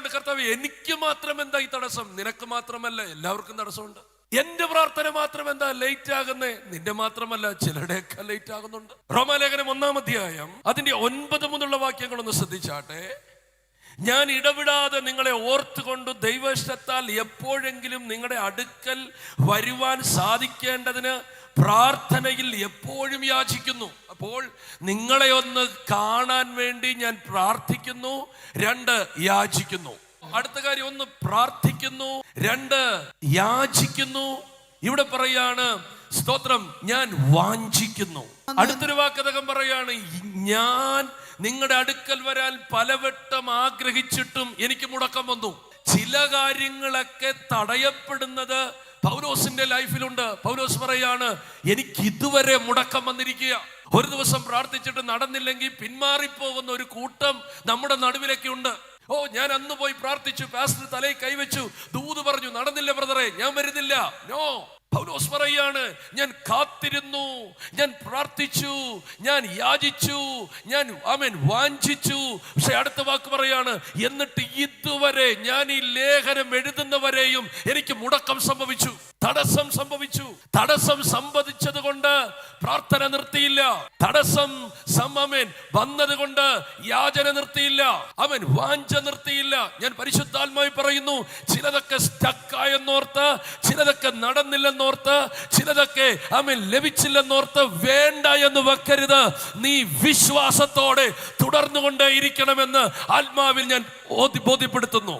പറയുന്നത്, കർത്താവ് എനിക്ക് മാത്രം എന്താ ഈ തടസ്സം? നിനക്ക് മാത്രമല്ല, എല്ലാവർക്കും തടസ്സമുണ്ട്. എന്റെ പ്രാർത്ഥന മാത്രം എന്താ ലേറ്റ് ആകുന്നേ? നിന്റെ മാത്രമല്ല, ചിലരുടെയൊക്കെ ലേറ്റ് ആകുന്നുണ്ട്. റോമാലേഖനം 1-ാം അധ്യായം അതിന്റെ 9 മുതലുള്ള വാക്യങ്ങളൊന്ന് ശ്രദ്ധിച്ചാട്ടെ. ഞാൻ ഇടവിടാതെ നിങ്ങളെ ഓർത്തുകൊണ്ട് ദൈവഇഷ്ടത്താൽ എപ്പോഴെങ്കിലും നിങ്ങളുടെ അടുക്കൽ വരുവാൻ സാധിക്കേണ്ടതിന് പ്രാർത്ഥനയിൽ എപ്പോഴും യാചിക്കുന്നു. അപ്പോൾ നിങ്ങളെ ഒന്ന് കാണാൻ വേണ്ടി ഞാൻ പ്രാർത്ഥിക്കുന്നു. 2 യാചിക്കുന്നു. അടുത്ത കാര്യം, 1 പ്രാർത്ഥിക്കുന്നു, 2 യാചിക്കുന്നു. ഇവിടെ പറയാണ്, സ്തോത്രം, ഞാൻ വാഞ്ചിക്കുന്നു. അടുത്തൊരു വാക്കതകം പറയാണ്, ഞാൻ നിങ്ങളുടെ അടുക്കൽ വരാൻ പലവട്ടം ആഗ്രഹിച്ചിട്ടും എനിക്ക് മുടക്കം വന്നു. ചില കാര്യങ്ങളൊക്കെ തടയപ്പെടുന്നത് പൗലോസിന്റെ ലൈഫിലുണ്ട്. പൗലോസ് പറയാണ്, എനിക്ക് ഇതുവരെ മുടക്കം വന്നിരിക്കുക. ഒരു ദിവസം പ്രാർത്ഥിച്ചിട്ട് നടന്നില്ലെങ്കിൽ പിന്മാറിപ്പോകുന്ന ഒരു കൂട്ടം നമ്മുടെ നടുവിലൊക്കെ ഉണ്ട്. ഞാൻ അന്ന് പോയി പ്രാർത്ഥിച്ചു, പാസ്റ്റർ തലയിൽ കൈവച്ചു, ദൂത് പറഞ്ഞു, നടന്നില്ല ബ്രദറെ, ഞാൻ വരുന്നില്ല. നോ, പൗലോസ് പറയാണ്, ഞാൻ കാത്തിരുന്നു, ഞാൻ പ്രാർത്ഥിച്ചു, ഞാൻ യാചിച്ചു, ഞാൻ വാഞ്ചിച്ചു. പക്ഷെ അടുത്ത വാക്ക് പറയാണ്, എന്നിട്ട് ഇതുവരെ ഞാൻ ഈ ലേഖനം എഴുതുന്നവരെയും എനിക്ക് മുടക്കം സംഭവിച്ചു, തടസ്സം സംഭവിച്ചു. തടസ്സം സംഭവിച്ചത് കൊണ്ട് പ്രാർത്ഥന നിർത്തിയില്ല. തടസ്സം വന്നത് കൊണ്ട് യാചന നിർത്തിയില്ല. വാഞ്ച നിർത്തിയില്ല. ഞാൻ പരിശുദ്ധാത്മാവിൽ പറയുന്നു, ചിലതൊക്കെ സ്റ്റക്കായെന്നോർത്ത്, ചിലതൊക്കെ നടന്നില്ലെന്നോർത്ത്, ചിലതൊക്കെ ലഭിച്ചില്ലെന്നോർത്ത് വേണ്ട എന്ന് വെക്കരുത്. നീ വിശ്വാസത്തോടെ തുടർന്നുകൊണ്ടേ ഇരിക്കണമെന്ന് ആത്മാവിൽ ഞാൻ ബോധ്യപ്പെടുത്തുന്നു.